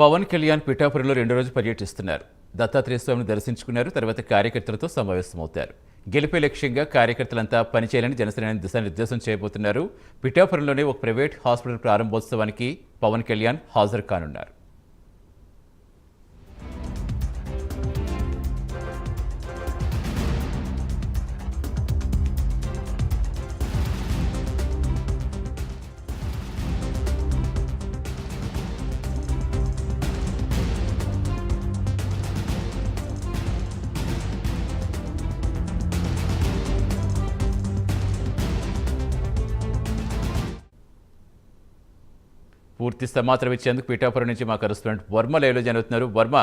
పవన్ కళ్యాణ్ పిఠాపురంలో రెండో రోజు పర్యటిస్తున్నారు. దత్తాత్రేయ స్వామిని దర్శించుకున్నారు. తర్వాత కార్యకర్తలతో సమావేశమవుతారు. గెలిపే లక్ష్యంగా కార్యకర్తలంతా పనిచేయాలని జనసేన దిశానిర్దేశం చేయబోతున్నారు. పిఠాపురంలోనే ఒక ప్రైవేట్ హాస్పిటల్ ప్రారంభోత్సవానికి పవన్ కళ్యాణ్ హాజరు కానున్నారు. పూర్తి సమాచారం ఇచ్చేందుకు పిఠాపురం నుంచి మా కరెస్పాండెంట్ వర్మ లైవ్లో జరుగుతున్నారు. వర్మ,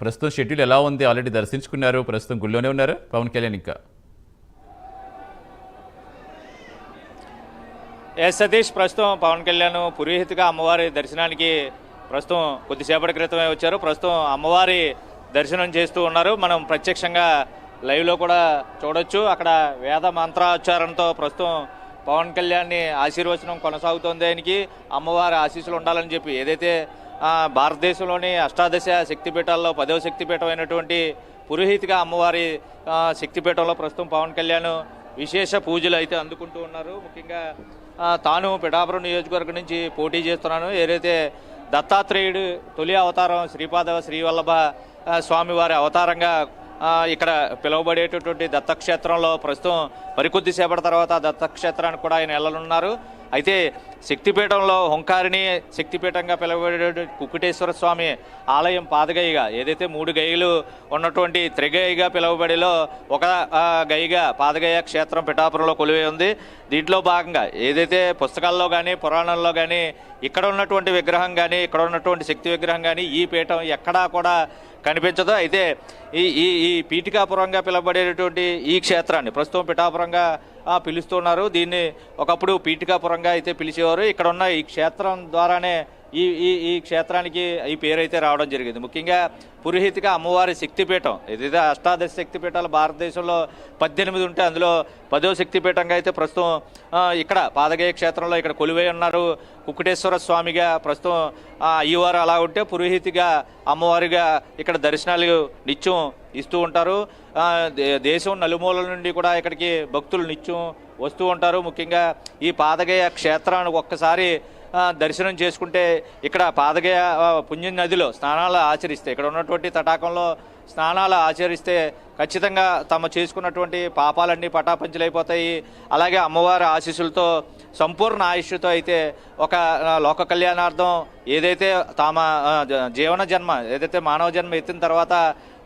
ప్రస్తుతం షెడ్యూల్ ఎలా ఉంది? ఆల్రెడీ దర్శించుకున్నారు, ప్రస్తుతం గుళ్ళోనే ఉన్నారు పవన్ కళ్యాణ్ ఇంకా? సతీష్, ప్రస్తుతం పవన్ కళ్యాణ్ పురోహితుగా అమ్మవారి దర్శనానికి ప్రస్తుతం కొద్దిసేపటి క్రితమే వచ్చారు. ప్రస్తుతం అమ్మవారి దర్శనం చేస్తూ ఉన్నారు. మనం ప్రత్యక్షంగా లైవ్లో కూడా చూడొచ్చు. అక్కడ వేద మంత్రోచ్చారణతో ప్రస్తుతం పవన్ కళ్యాణ్ని ఆశీర్వచనం కొనసాగుతోంది. ఆయనకి అమ్మవారి ఆశీస్సులు ఉండాలని చెప్పి ఏదైతే భారతదేశంలోని అష్టాదశ శక్తిపీఠాల్లో 10వ శక్తిపీఠం అయినటువంటి పురోహితిగా అమ్మవారి శక్తిపీఠంలో ప్రస్తుతం పవన్ కళ్యాణ్ విశేష పూజలు అయితే అందుకుంటూ ఉన్నారు. ముఖ్యంగా తాను పిఠాపురం నియోజకవర్గం నుంచి పోటీ చేస్తున్నాను. ఏదైతే దత్తాత్రేయుడు తొలి అవతారం శ్రీపాద శ్రీవల్లభ స్వామివారి అవతారంగా ఇక్కడ పిలువబడేటటువంటి దత్తక్షేత్రంలో ప్రస్తుతం మరికొద్ది సేపటి తర్వాత దత్తక్షేత్రానికి కూడా ఆయన వెళ్ళనున్నారు. అయితే శక్తిపీఠంలో హుంకారిని శక్తిపీఠంగా పిలువబడే కుక్కుటేశ్వర స్వామి ఆలయం పాదగైగా ఏదైతే 3 గైలు ఉన్నటువంటి త్రిగైగా పిలువబడిలో ఒక గైగా పాదగయ క్షేత్రం పిఠాపురంలో కొలువై ఉంది. దీంట్లో భాగంగా ఏదైతే పుస్తకాల్లో కానీ పురాణంలో కానీ ఇక్కడ ఉన్నటువంటి విగ్రహం కానీ ఇక్కడ ఉన్నటువంటి శక్తి విగ్రహం కానీ ఈ పీఠం ఎక్కడా కూడా కనిపించదు. అయితే ఈ పీఠికాపురంగా పిలువబడేటటువంటి ఈ క్షేత్రాన్ని ప్రస్తుతం పిఠాపురంగా పిలుస్తున్నారు. దీన్ని ఒకప్పుడు పీఠికాపురంగా అయితే పిలిచేవారు. ఇక్కడ ఉన్న ఈ క్షేత్రం ద్వారానే ఈ క్షేత్రానికి ఈ పేరు అయితే రావడం జరిగింది. ముఖ్యంగా పురోహితిగా అమ్మవారి శక్తిపీఠం ఏదైతే అష్టాదశ శక్తిపీఠాలు భారతదేశంలో 18 ఉంటే అందులో 10వ శక్తిపీఠంగా అయితే ప్రస్తుతం ఇక్కడ పాదగయ క్షేత్రంలో ఇక్కడ కొలువై ఉన్నారు. కుక్కుటేశ్వర స్వామిగా ప్రస్తుతం అయ్యవారు అలా ఉంటే పురోహితిగా అమ్మవారిగా ఇక్కడ దర్శనాలు నిత్యం ఇస్తూ ఉంటారు. దేశం నలుమూలల నుండి కూడా ఇక్కడికి భక్తులు నిత్యం వస్తూ ఉంటారు. ముఖ్యంగా ఈ పాదగయ క్షేత్రానికి ఒక్కసారి దర్శనం చేసుకుంటే ఇక్కడ పాదగయ పుణ్య నదిలో స్నానాలు ఆచరిస్తే ఇక్కడ ఉన్నటువంటి తటాకంలో స్నానాలు ఆచరిస్తే ఖచ్చితంగా తమ చేసుకున్నటువంటి పాపాలన్నీ పటాపంచలైపోతాయి. అలాగే అమ్మవారి ఆశీస్సులతో సంపూర్ణ ఆయుష్తో అయితే ఒక లోక కళ్యాణార్థం ఏదైతే తమ జీవన జన్మ ఏదైతే మానవ జన్మ ఎత్తిన తర్వాత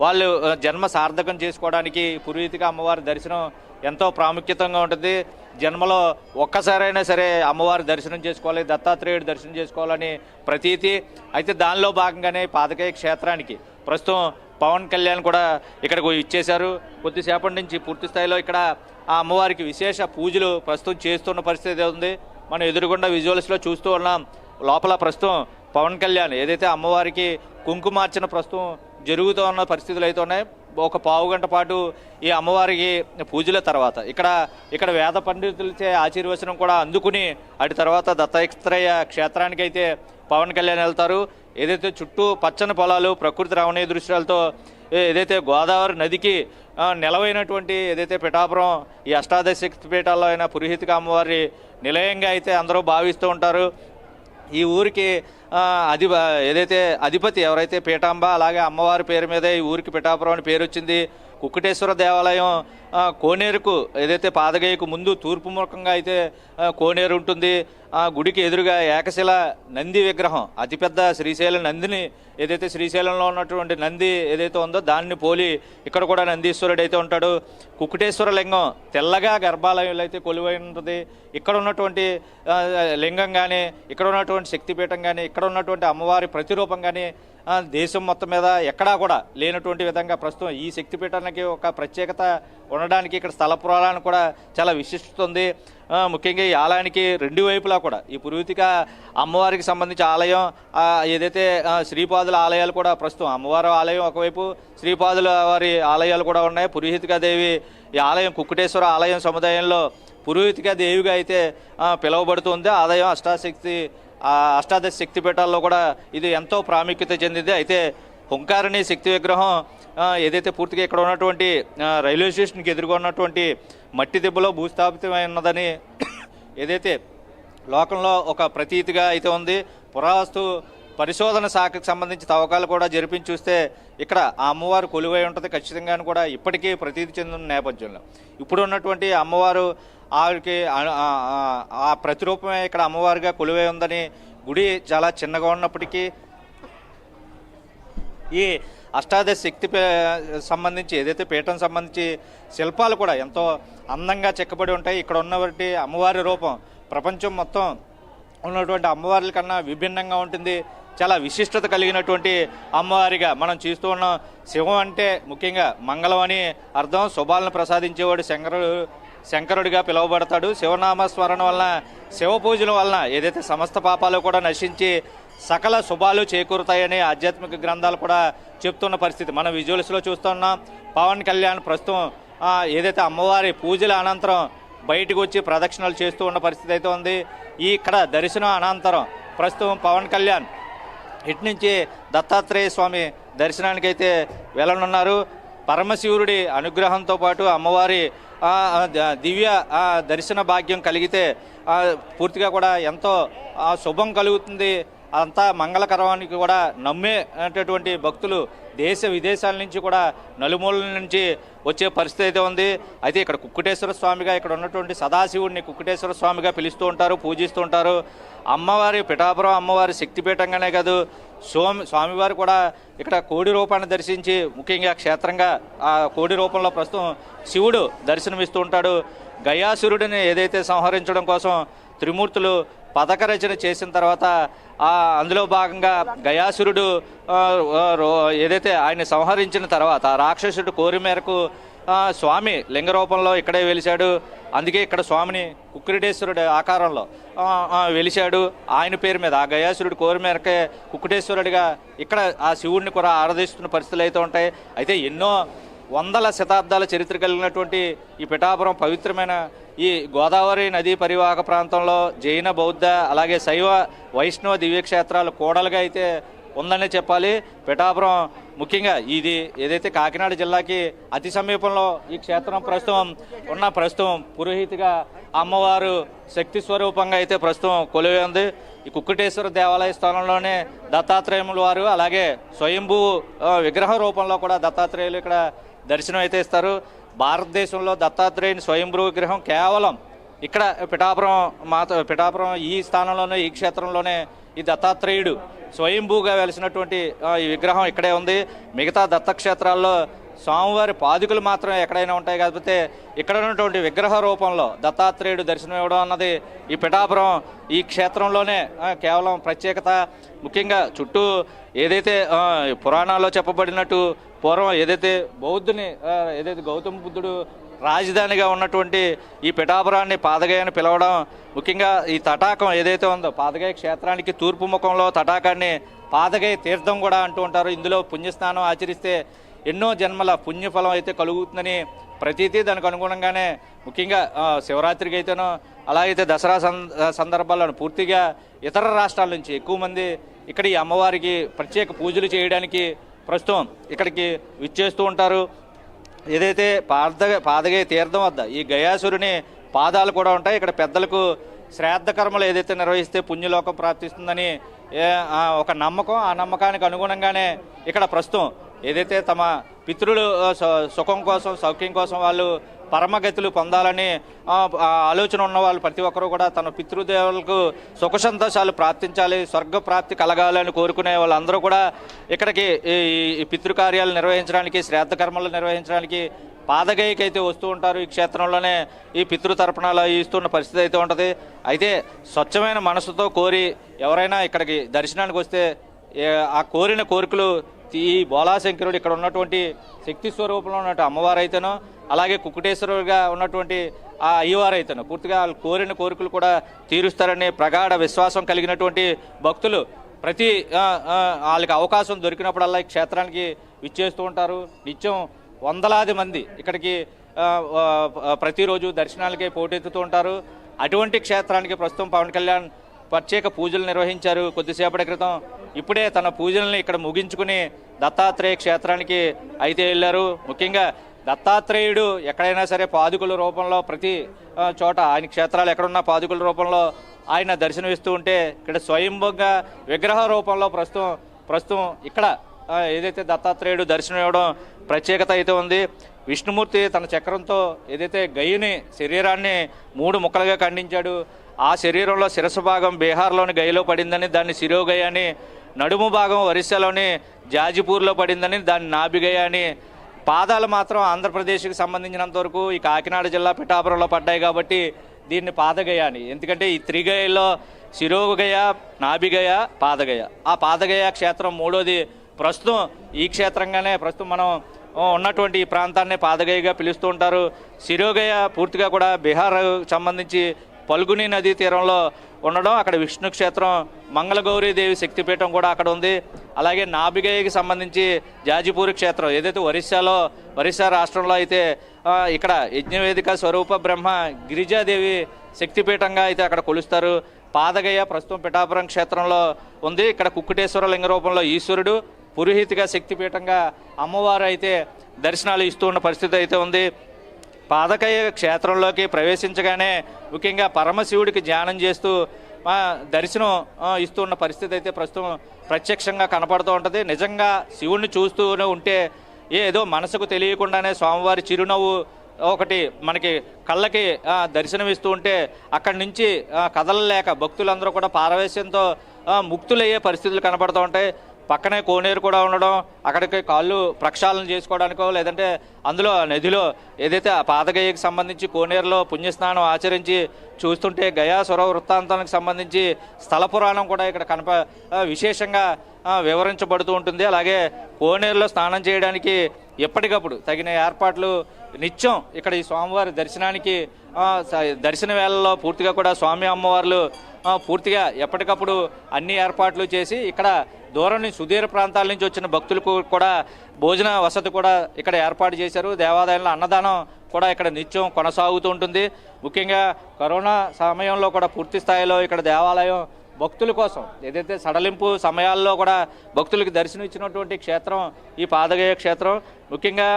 వాళ్ళు జన్మ సార్థకం చేసుకోవడానికి పురోహితిగా అమ్మవారి దర్శనం ఎంతో ప్రాముఖ్యతంగా ఉంటుంది. జన్మలో ఒక్కసారైనా సరే అమ్మవారి దర్శనం చేసుకోవాలి, దత్తాత్రేయుడు దర్శనం చేసుకోవాలని ప్రతీతి. అయితే దానిలో భాగంగానే పాదగయ క్షేత్రానికి ప్రస్తుతం పవన్ కళ్యాణ్ కూడా ఇక్కడికి ఇచ్చేశారు. కొద్దిసేపటి నుంచి పూర్తి స్థాయిలో ఇక్కడ ఆ అమ్మవారికి విశేష పూజలు ప్రస్తుతం చేస్తున్న పరిస్థితి ఉంది. మనం ఎదురుగుండా విజువల్స్లో చూస్తూ ఉన్నాం. లోపల ప్రస్తుతం పవన్ కళ్యాణ్ ఏదైతే అమ్మవారికి కుంకుమార్చన ప్రస్తుతం జరుగుతూ ఉన్న పరిస్థితులు అయితే ఉన్నాయి. ఒక పావు గంట పాటు ఈ అమ్మవారికి పూజల తర్వాత ఇక్కడ వేద పండితులచే ఆశీర్వచనం కూడా అందుకుని అటు తర్వాత దత్తాత్రేయ క్షేత్రానికి అయితే పవన్ కళ్యాణ్ వెళ్తారు. ఏదైతే చుట్టూ పచ్చని పొలాలు ప్రకృతి రమణీయ దృశ్యాలతో ఏదైతే గోదావరి నదికి నిలవైనటువంటి ఏదైతే పిఠాపురం ఈ అష్టాదశ శక్తిపీఠాల్లో అయిన పురోహితిగా అమ్మవారి నిలయంగా అయితే అందరూ భావిస్తూ ఉంటారు. ఈ ఊరికి ఏదైతే అధిపతి ఎవరైతే పీఠాంబ అలాగే అమ్మవారి పేరు మీదే ఈ ఊరికి పిఠాపురం అని పేరు వచ్చింది. కుక్కుటేశ్వర దేవాలయం కోనేరుకు ఏదైతే పాదగయకు ముందు తూర్పు ముఖంగా అయితే కోనేరు ఉంటుంది. గుడికి ఎదురుగా ఏకశిల నంది విగ్రహం అతిపెద్ద శ్రీశైలం నందిని ఏదైతే శ్రీశైలంలో ఉన్నటువంటి నంది ఏదైతే ఉందో దాన్ని పోలి ఇక్కడ కూడా నందీశ్వరుడు అయితే ఉంటాడు. కుక్కుటేశ్వర లింగం తెల్లగా గర్భాలయంలో అయితే కొలువై ఉంటుంది. ఇక్కడ ఉన్నటువంటి లింగం కానీ ఇక్కడ ఉన్నటువంటి శక్తిపీఠం కానీ ఇక్కడ ఉన్నటువంటి అమ్మవారి ప్రతిరూపం కానీ దేశం మొత్తం మీద ఎక్కడా కూడా లేనటువంటి విధంగా ప్రస్తుతం ఈ శక్తిపీఠానికి ఒక ప్రత్యేకత ఉండడానికి ఇక్కడ స్థల పురాణానికి కూడా చాలా విశిష్టత ఉంది. ముఖ్యంగా ఈ ఆలయానికి 2 వైపులా కూడా ఈ పురోహితిగా అమ్మవారికి సంబంధించి ఆలయం ఏదైతే శ్రీపాదుల ఆలయాలు కూడా ప్రస్తుతం అమ్మవారి ఆలయం ఒకవైపు శ్రీపాదుల వారి ఆలయాలు కూడా ఉన్నాయి. పురోహితిగా దేవి ఈ ఆలయం కుక్కుటేశ్వర ఆలయం సముదాయంలో పురోహితిగా దేవిగా అయితే పిలువబడుతుంది. ఆలయం అష్టాశక్తి అష్టాదశ శక్తిపీఠాల్లో కూడా ఇది ఎంతో ప్రాముఖ్యత చెందింది. అయితే హుంకారిణి శక్తి విగ్రహం ఏదైతే పూర్తిగా ఇక్కడ ఉన్నటువంటి రైల్వే స్టేషన్కి ఎదురుగా ఉన్నటువంటి మట్టి దెబ్బలో భూస్థాపితమై ఉన్నదని ఏదైతే లోకంలో ఒక ప్రతీతిగా అయితే ఉంది. పురావస్తు పరిశోధన శాఖకు సంబంధించి తవ్వకాలు కూడా జరిపించి చూస్తే ఇక్కడ ఆ అమ్మవారు కొలువై ఉంటుంది ఖచ్చితంగా కూడా ఇప్పటికీ ప్రతీతి చెందిన నేపథ్యంలో ఇప్పుడు ఉన్నటువంటి అమ్మవారు ఆవిడకి ఆ ప్రతిరూపమే ఇక్కడ అమ్మవారిగా కొలువై ఉందని, గుడి చాలా చిన్నగా ఉన్నప్పటికీ ఈ అష్టాదశ శక్తి సంబంధించి ఏదైతే పీఠం సంబంధించి శిల్పాలు కూడా ఎంతో అందంగా చెక్కబడి ఉంటాయి. ఇక్కడ ఉన్నటువంటి అమ్మవారి రూపం ప్రపంచం మొత్తం ఉన్నటువంటి అమ్మవార్ల కన్నా విభిన్నంగా ఉంటుంది. చాలా విశిష్టత కలిగినటువంటి అమ్మవారిగా మనం చూస్తూ ఉన్నాం. శివం అంటే ముఖ్యంగా మంగళం అని అర్థం. శుభాలను ప్రసాదించేవాడు శంకరుడిగా పిలువబడతాడు. శివనామస్మరణ వలన, శివ పూజల వలన ఏదైతే సమస్త పాపాలు కూడా నశించి సకల శుభాలు చేకూరుతాయని ఆధ్యాత్మిక గ్రంథాలు కూడా చెప్తున్న పరిస్థితి మనం విజువల్స్లో చూస్తున్నాం. పవన్ కళ్యాణ్ ప్రస్తుతం ఏదైతే అమ్మవారి పూజల అనంతరం బయటకు వచ్చి ప్రదక్షిణలు చేస్తూ ఉన్న పరిస్థితి అయితే ఉంది. ఇక్కడ దర్శనం అనంతరం ప్రస్తుతం పవన్ కళ్యాణ్ ఇటు నుంచి దత్తాత్రేయ స్వామి దర్శనానికి అయితే వెళ్ళనున్నారు. పరమశివుడి అనుగ్రహంతో పాటు అమ్మవారి దివ్య దర్శన భాగ్యం కలిగితే పూర్తిగా కూడా ఎంతో శుభం కలుగుతుంది. అంతా మంగళకరానికి కూడా నమ్మేటటువంటి భక్తులు దేశ విదేశాల నుంచి కూడా నలుమూలల నుంచి వచ్చే పరిస్థితి అయితే ఉంది. అయితే ఇక్కడ కుక్కుటేశ్వర స్వామిగా ఇక్కడ ఉన్నటువంటి సదాశివుడిని కుక్కుటేశ్వర స్వామిగా పిలుస్తూ ఉంటారు, పూజిస్తూ ఉంటారు. అమ్మవారి పిఠాపురం అమ్మవారి శక్తిపీఠంగానే కాదు, స్వామివారు కూడా ఇక్కడ కోడి రూపాన్ని దర్శించి ముఖ్యంగా క్షేత్రంగా ఆ కోడి రూపంలో ప్రస్తుతం శివుడు దర్శనమిస్తూ ఉంటాడు. గయాసురుడిని ఏదైతే సంహరించడం కోసం త్రిమూర్తులు పథక రచన చేసిన తర్వాత అందులో భాగంగా గయాసురుడు ఏదైతే ఆయన సంహరించిన తర్వాత రాక్షసుడు కోరి మేరకు స్వామి లింగ రూపంలో ఇక్కడే వెలిశాడు. అందుకే ఇక్కడ స్వామిని కుక్కుటేశ్వరుడు ఆకారంలో వెలిశాడు. ఆయన పేరు మీద ఆ గయాసురుడు కోరి మేరకే కుక్కుటేశ్వరుడిగా ఇక్కడ ఆ శివుడిని కూడా ఆరాధిస్తున్న పరిస్థితులు అయితే ఉంటాయి. అయితే ఎన్నో వందల శతాబ్దాల చరిత్ర కలిగినటువంటి ఈ పిఠాపురం పవిత్రమైన ఈ గోదావరి నదీ పరివాహక ప్రాంతంలో జైన బౌద్ధ అలాగే శైవ వైష్ణవ దివ్యక్షేత్రాలు కూడలుగా అయితే ఉందనే చెప్పాలి. పిఠాపురం ముఖ్యంగా ఇది ఏదైతే కాకినాడ జిల్లాకి అతి సమీపంలో ఈ క్షేత్రం ప్రస్తుతం పురోహితిగా అమ్మవారు శక్తి స్వరూపంగా అయితే ప్రస్తుతం కొలువై ఉంది. ఈ కుక్కుటేశ్వర దేవాలయ స్థానంలోనే దత్తాత్రేయుల వారు అలాగే స్వయంభూ విగ్రహ రూపంలో కూడా దత్తాత్రేయులు ఇక్కడ దర్శనం అయితే ఇస్తారు. భారతదేశంలో దత్తాత్రేయుని స్వయంభూ విగ్రహం కేవలం ఇక్కడ పిఠాపురం ఈ స్థానంలోనే ఈ క్షేత్రంలోనే ఈ దత్తాత్రేయుడు స్వయంభూగా వెలిసినటువంటి ఈ విగ్రహం ఇక్కడే ఉంది. మిగతా దత్తక్షేత్రాల్లో స్వామివారి పాదుకలు మాత్రమే ఎక్కడైనా ఉంటాయి. కాకపోతే ఇక్కడ ఉన్నటువంటి విగ్రహ రూపంలో దత్తాత్రేయుడు దర్శనం ఇవ్వడం అన్నది ఈ పిఠాపురం ఈ క్షేత్రంలోనే కేవలం ప్రత్యేకత. ముఖ్యంగా చుట్టూ ఏదైతే పురాణాల్లో చెప్పబడినట్టు పూర్వం ఏదైతే ఏదైతే గౌతమ బుద్ధుడు రాజధానిగా ఉన్నటువంటి ఈ పిఠాపురాన్ని పాదగయ అని పిలవడం, ముఖ్యంగా ఈ తటాకం ఏదైతే ఉందో పాదగయ క్షేత్రానికి తూర్పు ముఖంలో తటాకాన్ని పాదగయ తీర్థం కూడా అంటూ ఉంటారు. ఇందులో పుణ్యస్నానం ఆచరిస్తే ఎన్నో జన్మల పుణ్యఫలం అయితే కలుగుతుందని ప్రతీతి. దానికి అనుగుణంగానే ముఖ్యంగా శివరాత్రికి అయితేనో అలాగైతే దసరా సందర్భాల్లో పూర్తిగా ఇతర రాష్ట్రాల నుంచి ఎక్కువ మంది ఇక్కడ ఈ అమ్మవారికి ప్రత్యేక పూజలు చేయడానికి ప్రస్తుతం ఇక్కడికి విచ్చేస్తూ ఉంటారు. ఏదైతే పాదగయ తీర్థం వద్ద ఈ గయాసురుని పాదాలు కూడా ఉంటాయి. ఇక్కడ పెద్దలకు శ్రాద్ధ కర్మలు ఏదైతే నిర్వహిస్తే పుణ్యలోకం ప్రాప్తిస్తుందని ఒక నమ్మకం. ఆ నమ్మకానికి అనుగుణంగానే ఇక్కడ ప్రస్తుతం ఏదైతే తమ పితృలు సుఖం కోసం సౌఖ్యం కోసం వాళ్ళు పరమగతులు పొందాలని ఆలోచన ఉన్న వాళ్ళు ప్రతి ఒక్కరూ కూడా తన పితృదేవులకు సుఖ సంతోషాలు ప్రాప్తించాలి, స్వర్గ ప్రాప్తి కలగాలని కోరుకునే వాళ్ళందరూ కూడా ఇక్కడికి ఈ పితృకార్యాలు నిర్వహించడానికి శ్రాద్ధ కర్మలు నిర్వహించడానికి పాదగయకి అయితే వస్తూ ఉంటారు. ఈ క్షేత్రంలోనే ఈ పితృతర్పణాలు ఇస్తున్న పరిస్థితి అయితే ఉంటుంది. అయితే స్వచ్ఛమైన మనసుతో కోరి ఎవరైనా ఇక్కడికి దర్శనానికి వస్తే ఆ కోరిన కోరికలు ఈ బోలాశంకరుడు ఇక్కడ ఉన్నటువంటి శక్తి స్వరూపంలో ఉన్నట్టు అమ్మవారు అయితేనో అలాగే కుక్కుటేశ్వరుడుగా ఉన్నటువంటి ఆ అయ్యవారు అయితేనో పూర్తిగా వాళ్ళు కోరిన కోరికలు కూడా తీరుస్తారని ప్రగాఢ విశ్వాసం కలిగినటువంటి భక్తులు ప్రతి వాళ్ళకి అవకాశం దొరికినప్పుడల్లా ఈ క్షేత్రానికి విచ్చేస్తూ ఉంటారు. నిత్యం వందలాది మంది ఇక్కడికి ప్రతిరోజు దర్శనాలకి పోటెత్తుతూ ఉంటారు. అటువంటి క్షేత్రానికి ప్రస్తుతం పవన్ కళ్యాణ్ ప్రత్యేక పూజలు నిర్వహించారు కొద్దిసేపటి క్రితం. ఇప్పుడే తన పూజల్ని ఇక్కడ ముగించుకుని దత్తాత్రేయ క్షేత్రానికి అయితే వెళ్ళారు. ముఖ్యంగా దత్తాత్రేయుడు ఎక్కడైనా సరే పాదుకుల రూపంలో ప్రతి చోట ఆయన క్షేత్రాలు ఎక్కడున్నా పాదుకుల రూపంలో ఆయన దర్శనమిస్తూ ఉంటే ఇక్కడ స్వయంభుగా విగ్రహ రూపంలో ప్రస్తుతం ఇక్కడ ఏదైతే దత్తాత్రేయుడు దర్శనం ఇవ్వడం ప్రత్యేకత అయితే ఉంది. విష్ణుమూర్తి తన చక్రంతో ఏదైతే గయ్యుని శరీరాన్ని 3 ముక్కలుగా ఖండించాడు. ఆ శరీరంలో శిరస్సు భాగం బీహార్లోని గయ్యలో పడిందని దాన్ని శిరోగయ అని, నడుము భాగం ఒరిస్సాలోని జాజిపూర్లో పడిందని దాన్ని నాభిగయ అని, పాదాలు మాత్రం ఆంధ్రప్రదేశ్కి సంబంధించినంత వరకు ఈ కాకినాడ జిల్లా పిఠాపురంలో పడ్డాయి కాబట్టి దీన్ని పాదగయ అని. ఎందుకంటే ఈ త్రిగయలో శిరోగయ, నాభిగయ, పాదగయ. ఆ పాదగయ క్షేత్రం మూడోది. ప్రస్తుతం ఈ క్షేత్రంగానే ప్రస్తుతం మనం ఉన్నటువంటి ఈ ప్రాంతాన్ని పాదగయగా పిలుస్తూ ఉంటారు. శిరోగయ పూర్తిగా కూడా బీహార్ సంబంధించి పల్గుని నదీ తీరంలో ఉండడం. అక్కడ విష్ణు క్షేత్రం, మంగళగౌరీదేవి శక్తిపీఠం కూడా అక్కడ ఉంది. అలాగే నాభిగయకి సంబంధించి జాజిపూర్ క్షేత్రం ఏదైతే ఒరిస్సా రాష్ట్రంలో అయితే ఇక్కడ యజ్ఞవేదిక స్వరూప బ్రహ్మ గిరిజాదేవి శక్తిపీఠంగా అయితే అక్కడ కొలుస్తారు. పాదగయ ప్రస్తుతం పిఠాపురం క్షేత్రంలో ఉంది. ఇక్కడ కుక్కుటేశ్వర లింగ రూపంలో ఈశ్వరుడు, పురోహితిగా శక్తిపీఠంగా అమ్మవారు అయితే దర్శనాలు ఇస్తూ ఉన్న పరిస్థితి అయితే ఉంది. పాదగయ క్షేత్రంలోకి ప్రవేశించగానే ముఖ్యంగా పరమశివుడికి ధ్యానం చేస్తూ దర్శనం ఇస్తున్న పరిస్థితి అయితే ప్రస్తుతం ప్రత్యక్షంగా కనపడుతూ ఉంటుంది. నిజంగా శివుణ్ణి చూస్తూనే ఉంటే ఏదో మనసుకు తెలియకుండానే స్వామివారి చిరునవ్వు ఒకటి మనకి కళ్ళకి దర్శనమిస్తూ ఉంటే అక్కడి నుంచి కదలలేక భక్తులందరూ కూడా పారవేశ్యంతో ముక్తులయ్యే పరిస్థితులు కనపడుతూ ఉంటాయి. పక్కనే కోనేరు కూడా ఉండడం, అక్కడికి కాళ్ళు ప్రక్షాళన చేసుకోవడానికో లేదంటే అందులో నదిలో ఏదైతే ఆ పాదగయకి సంబంధించి కోనేరులో పుణ్యస్నానం ఆచరించి చూస్తుంటే గయా స్వర వృత్తాంతానికి సంబంధించి స్థల పురాణం కూడా ఇక్కడ విశేషంగా వివరించబడుతూ ఉంటుంది. అలాగే కోనేరులో స్నానం చేయడానికి ఎప్పటికప్పుడు తగిన ఏర్పాట్లు నిత్యం ఇక్కడ ఈ స్వామివారి దర్శనానికి దర్శన వేళల్లో పూర్తిగా కూడా స్వామి అమ్మవార్లు పూర్తిగా ఎప్పటికప్పుడు అన్ని ఏర్పాట్లు చేసి ఇక్కడ దూరం నుంచి సుదూర ప్రాంతాల నుంచి వచ్చిన భక్తులకు కూడా భోజన వసతి కూడా ఇక్కడ ఏర్పాటు చేశారు. దేవాలయంలో అన్నదానం కూడా ఇక్కడ నిత్యం కొనసాగుతూ ఉంటుంది. ముఖ్యంగా కరోనా సమయంలో కూడా పూర్తి స్థాయిలో ఇక్కడ దేవాలయం భక్తుల కోసం ఏదైతే సడలింపు సమయాల్లో కూడా భక్తులకు దర్శనం ఇచ్చినటువంటి క్షేత్రం ఈ పాదగయ క్షేత్రం. ముఖ్యంగా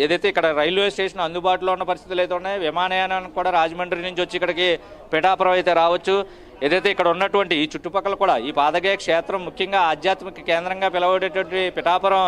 ఏదైతే ఇక్కడ రైల్వే స్టేషన్ అందుబాటులో ఉన్న పరిస్థితులు అయితే ఉన్నాయి, విమానయానానికి కూడా రాజమండ్రి నుంచి వచ్చి ఇక్కడికి పిఠాపురం అయితే రావచ్చు. ఏదైతే ఇక్కడ ఉన్నటువంటి ఈ చుట్టుపక్కల కూడా ఈ పాదగయ క్షేత్రం ముఖ్యంగా ఆధ్యాత్మిక కేంద్రంగా పిలువబడేటువంటి పిఠాపురం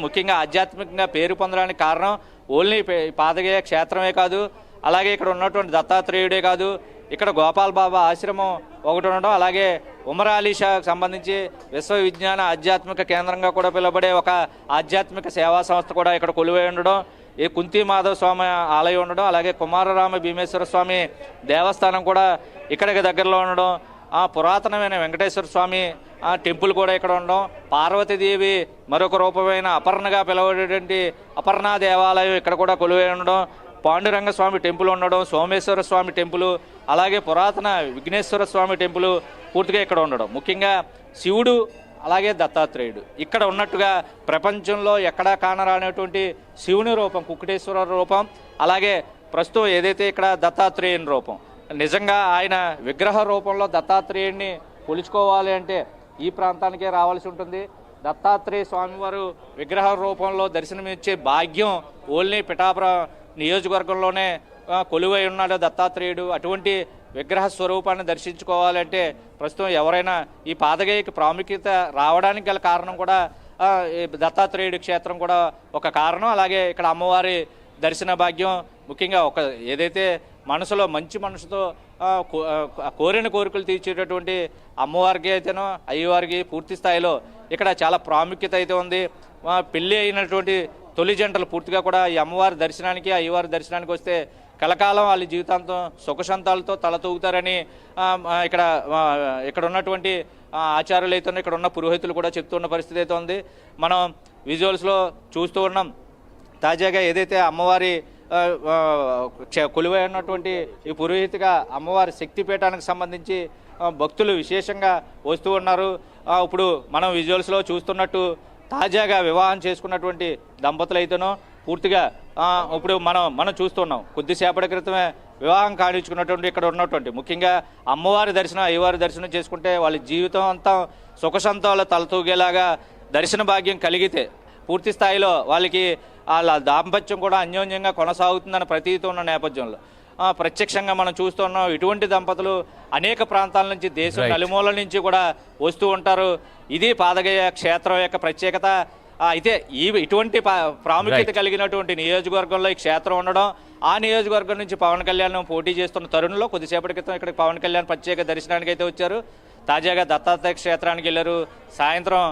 ముఖ్యంగా ఆధ్యాత్మికంగా పేరు పొందడానికి కారణం ఓన్లీ పాదగయ క్షేత్రమే కాదు, అలాగే ఇక్కడ ఉన్నటువంటి దత్తాత్రేయుడే కాదు, ఇక్కడ గోపాల్ బాబా ఆశ్రమం ఒకటి ఉండడం, అలాగే ఉమర్ అలీ షాకు సంబంధించి విశ్వవిజ్ఞాన ఆధ్యాత్మిక కేంద్రంగా కూడా పిలువబడే ఒక ఆధ్యాత్మిక సేవా సంస్థ కూడా ఇక్కడ కొలువై ఉండడం, ఈ కుంతి మాధవ స్వామి ఆలయం ఉండడం, అలాగే కుమారరామ భీమేశ్వర స్వామి దేవస్థానం కూడా ఇక్కడికి దగ్గరలో ఉండడం, పురాతనమైన వెంకటేశ్వర స్వామి టెంపుల్ కూడా ఇక్కడ ఉండడం, పార్వతీదేవి మరొక రూపమైన అపర్ణగా పిలువబడేటువంటి అపర్ణా దేవాలయం ఇక్కడ కూడా కొలువై ఉండడం, పాండురంగ స్వామి టెంపుల్ ఉండడం, సోమేశ్వర స్వామి టెంపుల్, అలాగే పురాతన విఘ్నేశ్వర స్వామి టెంపుల్ పూర్తిగా ఇక్కడ ఉండడం. ముఖ్యంగా శివుడు అలాగే దత్తాత్రేయుడు ఇక్కడ ఉన్నట్టుగా ప్రపంచంలో ఎక్కడా కానరానటువంటి శివుని రూపం కుక్కుటేశ్వర రూపం, అలాగే ప్రస్తుతం ఏదైతే ఇక్కడ దత్తాత్రేయుని రూపం. నిజంగా ఆయన విగ్రహ రూపంలో దత్తాత్రేయుడిని కొలుచుకోవాలి అంటే ఈ ప్రాంతానికే రావాల్సి ఉంటుంది. దత్తాత్రేయ స్వామివారు విగ్రహ రూపంలో దర్శనమిచ్చే భాగ్యం ఓన్లీ పిఠాపురం నియోజకవర్గంలోనే కొలువై ఉన్నాడు దత్తాత్రేయుడు. అటువంటి విగ్రహ స్వరూపాన్ని దర్శించుకోవాలంటే ప్రస్తుతం ఎవరైనా ఈ పాదగయకి ప్రాముఖ్యత రావడానికి గల కారణం కూడా దత్తాత్రేయుడి క్షేత్రం కూడా ఒక కారణం. అలాగే ఇక్కడ అమ్మవారి దర్శన భాగ్యం ముఖ్యంగా ఒక ఏదైతే మనసులో మంచి మనసుతో కోరిన కోరికలు తీర్చేటటువంటి అమ్మవారికి అయితేనో అయ్యవారికి పూర్తి స్థాయిలో ఇక్కడ చాలా ప్రాముఖ్యత అయితే ఉంది. పెళ్ళి అయినటువంటి తొలి జంటలు పూర్తిగా కూడా ఈ అమ్మవారి దర్శనానికి అయ్యవారి దర్శనానికి వస్తే కలకాలం వాళ్ళ జీవితాంతం సుఖశాంతాలతో తలతూగుతారని ఇక్కడ ఉన్నటువంటి ఆచార్యులు అయితే ఇక్కడ ఉన్న పురోహితులు కూడా చెప్తున్న పరిస్థితి అయితే ఉంది. మనం విజువల్స్లో చూస్తూ ఉన్నాం. తాజాగా ఏదైతే అమ్మవారి కొలువై ఉన్నటువంటి ఈ పురోహితిగా అమ్మవారి శక్తిపీఠానికి సంబంధించి భక్తులు విశేషంగా వస్తూ ఉన్నారు. ఇప్పుడు మనం విజువల్స్లో చూస్తున్నట్టు తాజాగా వివాహం చేసుకున్నటువంటి దంపతులు అయితేనో పూర్తిగా ఇప్పుడు మనం చూస్తున్నాం. కొద్దిసేపటి క్రితమే వివాహం కానిచ్చుకున్నటువంటి ఇక్కడ ఉన్నటువంటి ముఖ్యంగా అమ్మవారి దర్శనం అయ్యవారి దర్శనం చేసుకుంటే వాళ్ళ జీవితం అంతా సుఖసంతాలు తలతూగేలాగా దర్శన భాగ్యం కలిగితే పూర్తి స్థాయిలో వాళ్ళకి వాళ్ళ దాంపత్యం కూడా అన్యోన్యంగా కొనసాగుతుందని ప్రతీతి ఉన్న నేపథ్యంలో ప్రత్యక్షంగా మనం చూస్తున్నాం. ఇటువంటి దంపతులు అనేక ప్రాంతాల నుంచి దేశం నలుమూలల నుంచి కూడా వస్తూ ఉంటారు. ఇది పాదగయ క్షేత్రం యొక్క ప్రత్యేకత. అయితే ఇటువంటి ప్రాముఖ్యత కలిగినటువంటి నియోజకవర్గంలో ఈ క్షేత్రం ఉండడం, ఆ నియోజకవర్గం నుంచి పవన్ కళ్యాణ్ పోటీ చేస్తున్న తరుణంలో కొద్దిసేపటి క్రితం ఇక్కడ పవన్ కళ్యాణ్ ప్రత్యేక దర్శనానికి అయితే వచ్చారు. తాజాగా దత్తాత్రేయ క్షేత్రానికి వెళ్ళారు. సాయంత్రం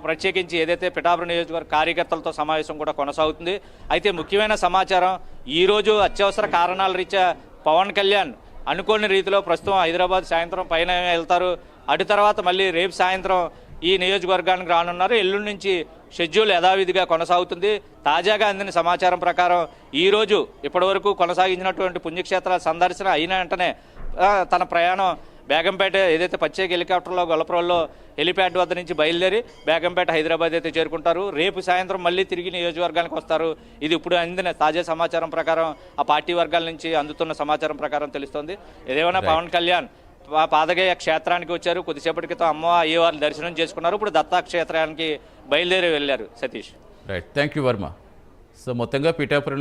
ప్రత్యేకించి ఏదైతే పిఠాపురం నియోజకవర్గ కార్యకర్తలతో సమావేశం కూడా కొనసాగుతుంది. అయితే ముఖ్యమైన సమాచారం, ఈరోజు అత్యవసర కారణాల రీత్యా పవన్ కళ్యాణ్ అనుకోని రీతిలో ప్రస్తుతం హైదరాబాద్ సాయంత్రం పైన వెళ్తారు. అటు తర్వాత మళ్ళీ రేపు సాయంత్రం ఈ నియోజకవర్గానికి రానున్నారు. ఎల్లుండి నుంచి షెడ్యూల్ యథావిధిగా కొనసాగుతుంది. తాజాగా అందిన సమాచారం ప్రకారం ఈరోజు ఇప్పటివరకు కొనసాగించినటువంటి పుణ్యక్షేత్రాల సందర్శన అయిన వెంటనే తన ప్రయాణం బేగంపేట ఏదైతే ప్రత్యేక హెలికాప్టర్లో గొల్లపురంలో హెలిప్యాడ్ వద్ద నుంచి బయలుదేరి బేగంపేట హైదరాబాద్ అయితే చేరుకుంటారు. రేపు సాయంత్రం మళ్ళీ తిరిగి నియోజకవర్గానికి వస్తారు. ఇది ఇప్పుడు అందిన తాజా సమాచారం ప్రకారం, ఆ పార్టీ వర్గాల నుంచి అందుతున్న సమాచారం ప్రకారం తెలుస్తోంది. ఏదేమైనా పవన్ కళ్యాణ్ పాదగయ క్షేత్రానికి వచ్చారు. కొద్దిసేపటి క్రితం అయ్యవారి దర్శనం చేసుకున్నారు. ఇప్పుడు దత్తా క్షేత్రానికి బయలుదేరి వెళ్ళారు. Satish. Right, thank you Varma. So మొత్తంగా పిఠాపురంలో